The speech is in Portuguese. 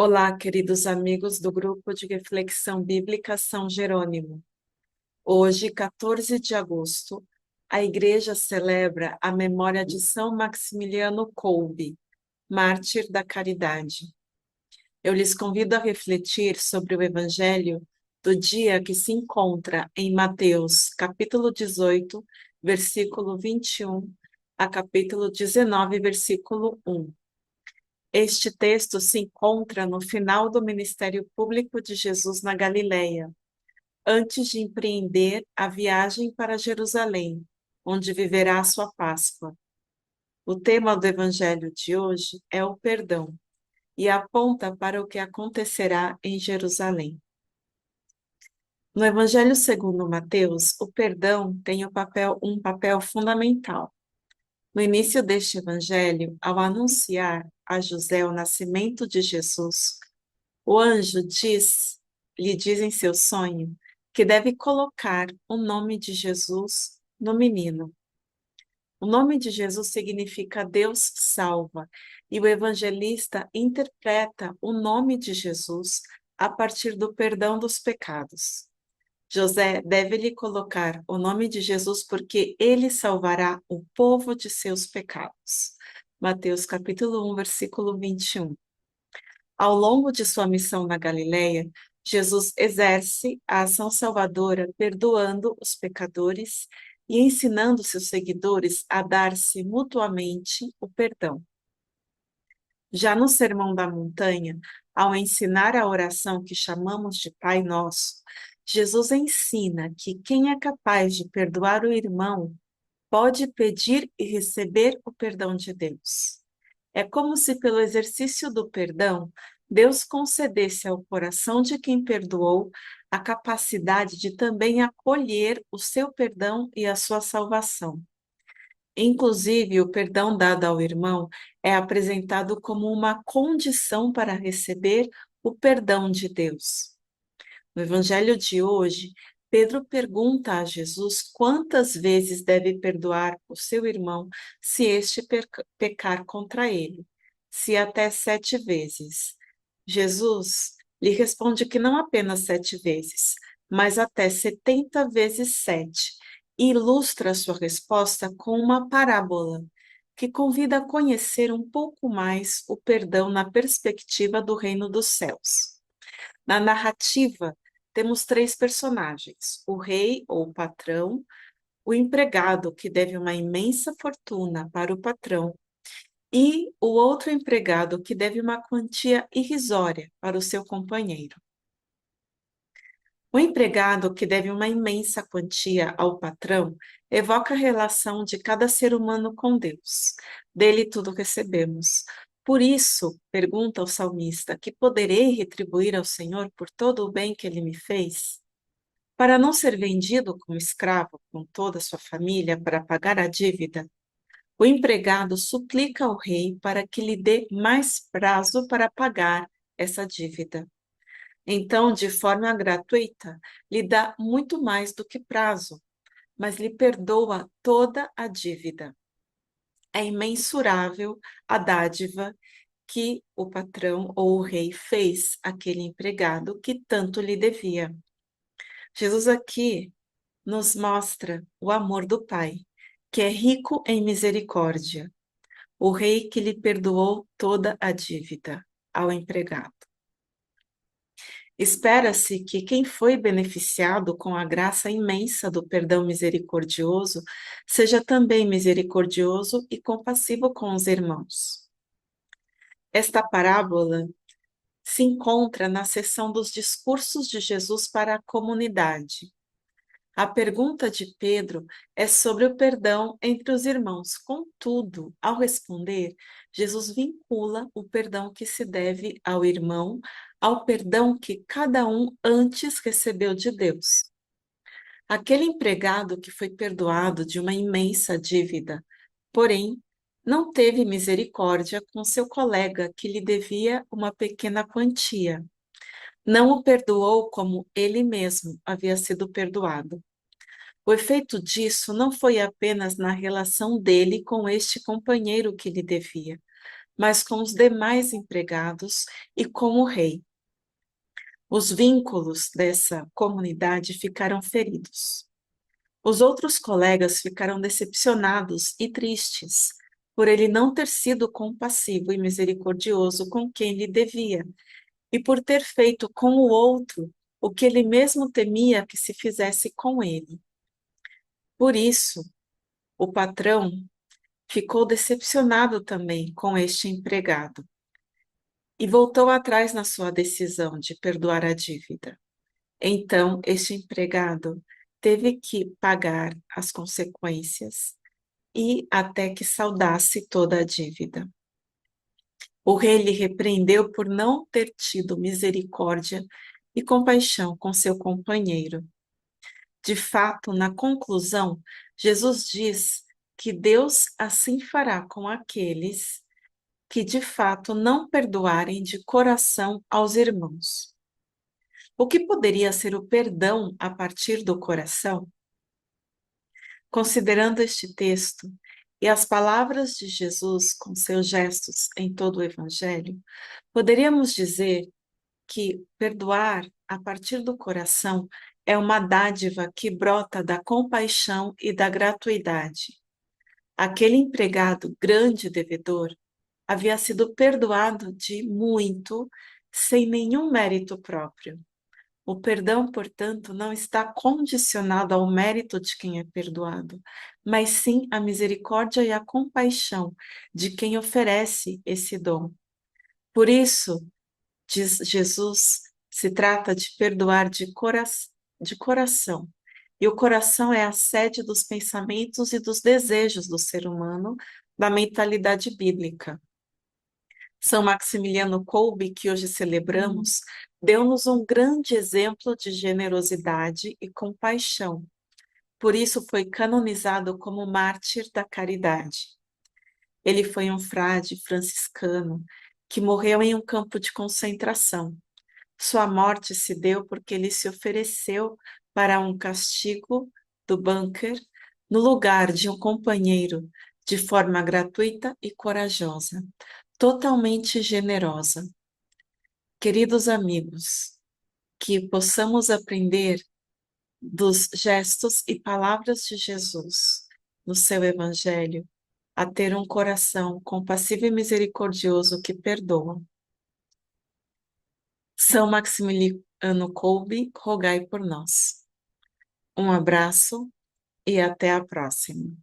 Olá, queridos amigos do Grupo de Reflexão Bíblica São Jerônimo. Hoje, 14 de agosto, a Igreja celebra a memória de São Maximiliano Kolbe, mártir da caridade. Eu lhes convido a refletir sobre o Evangelho do dia que se encontra em Mateus, capítulo 18, versículo 21, a capítulo 19, versículo 1. Este texto se encontra no final do ministério público de Jesus na Galileia, antes de empreender a viagem para Jerusalém, onde viverá a sua Páscoa. O tema do evangelho de hoje é o perdão e aponta para o que acontecerá em Jerusalém. No Evangelho segundo Mateus, o perdão tem um papel fundamental. No início deste evangelho, ao anunciar a José o nascimento de Jesus, o anjo lhe diz em seu sonho que deve colocar o nome de Jesus no menino. O nome de Jesus significa Deus salva, e o evangelista interpreta o nome de Jesus a partir do perdão dos pecados. José deve lhe colocar o nome de Jesus porque ele salvará o povo de seus pecados. Mateus capítulo 1, versículo 21. Ao longo de sua missão na Galileia, Jesus exerce a ação salvadora, perdoando os pecadores e ensinando seus seguidores a dar-se mutuamente o perdão. Já no Sermão da Montanha, ao ensinar a oração que chamamos de Pai Nosso, Jesus ensina que quem é capaz de perdoar o irmão pode pedir e receber o perdão de Deus. É como se, pelo exercício do perdão, Deus concedesse ao coração de quem perdoou a capacidade de também acolher o seu perdão e a sua salvação. Inclusive, o perdão dado ao irmão é apresentado como uma condição para receber o perdão de Deus. No Evangelho de hoje, Pedro pergunta a Jesus quantas vezes deve perdoar o seu irmão se este pecar contra ele, se até 7 vezes. Jesus lhe responde que não apenas 7 vezes, mas até 70 vezes 7, e ilustra sua resposta com uma parábola que convida a conhecer um pouco mais o perdão na perspectiva do reino dos céus. Na narrativa, temos 3 personagens: o rei ou o patrão, o empregado, que deve uma imensa fortuna para o patrão, e o outro empregado, que deve uma quantia irrisória para o seu companheiro. O empregado, que deve uma imensa quantia ao patrão, evoca a relação de cada ser humano com Deus. Dele tudo recebemos. Por isso, pergunta o salmista, que poderei retribuir ao Senhor por todo o bem que ele me fez? Para não ser vendido como escravo com toda a sua família para pagar a dívida, o empregado suplica ao rei para que lhe dê mais prazo para pagar essa dívida. Então, de forma gratuita, lhe dá muito mais do que prazo, mas lhe perdoa toda a dívida. É imensurável a dádiva que o patrão ou o rei fez àquele empregado que tanto lhe devia. Jesus aqui nos mostra o amor do Pai, que é rico em misericórdia, o rei que lhe perdoou toda a dívida ao empregado. Espera-se que quem foi beneficiado com a graça imensa do perdão misericordioso seja também misericordioso e compassivo com os irmãos. Esta parábola se encontra na seção dos discursos de Jesus para a comunidade. A pergunta de Pedro é sobre o perdão entre os irmãos. Contudo, ao responder, Jesus vincula o perdão que se deve ao irmão ao perdão que cada um antes recebeu de Deus. Aquele empregado que foi perdoado de uma imensa dívida, porém, não teve misericórdia com seu colega que lhe devia uma pequena quantia. Não o perdoou como ele mesmo havia sido perdoado. O efeito disso não foi apenas na relação dele com este companheiro que lhe devia, mas com os demais empregados e com o rei. Os vínculos dessa comunidade ficaram feridos. Os outros colegas ficaram decepcionados e tristes por ele não ter sido compassivo e misericordioso com quem lhe devia, e por ter feito com o outro o que ele mesmo temia que se fizesse com ele. Por isso, o patrão ficou decepcionado também com este empregado e voltou atrás na sua decisão de perdoar a dívida. Então, este empregado teve que pagar as consequências e até que saldasse toda a dívida. O rei lhe repreendeu por não ter tido misericórdia e compaixão com seu companheiro. De fato, na conclusão, Jesus diz que Deus assim fará com aqueles que de fato não perdoarem de coração aos irmãos. O que poderia ser o perdão a partir do coração? Considerando este texto e as palavras de Jesus com seus gestos em todo o Evangelho, poderíamos dizer que perdoar a partir do coração é uma dádiva que brota da compaixão e da gratuidade. Aquele empregado grande devedor havia sido perdoado de muito, sem nenhum mérito próprio. O perdão, portanto, não está condicionado ao mérito de quem é perdoado, mas sim à misericórdia e à compaixão de quem oferece esse dom. Por isso, diz Jesus, se trata de perdoar de coração. E o coração é a sede dos pensamentos e dos desejos do ser humano, da mentalidade bíblica. São Maximiliano Kolbe, que hoje celebramos, deu-nos um grande exemplo de generosidade e compaixão. Por isso foi canonizado como mártir da caridade. Ele foi um frade franciscano que morreu em um campo de concentração. Sua morte se deu porque ele se ofereceu para um castigo do bunker no lugar de um companheiro, de forma gratuita e corajosa, totalmente generosa. Queridos amigos, que possamos aprender dos gestos e palavras de Jesus no seu Evangelho, a ter um coração compassivo e misericordioso que perdoa. São Maximiliano Kolbe, rogai por nós. Um abraço e até a próxima.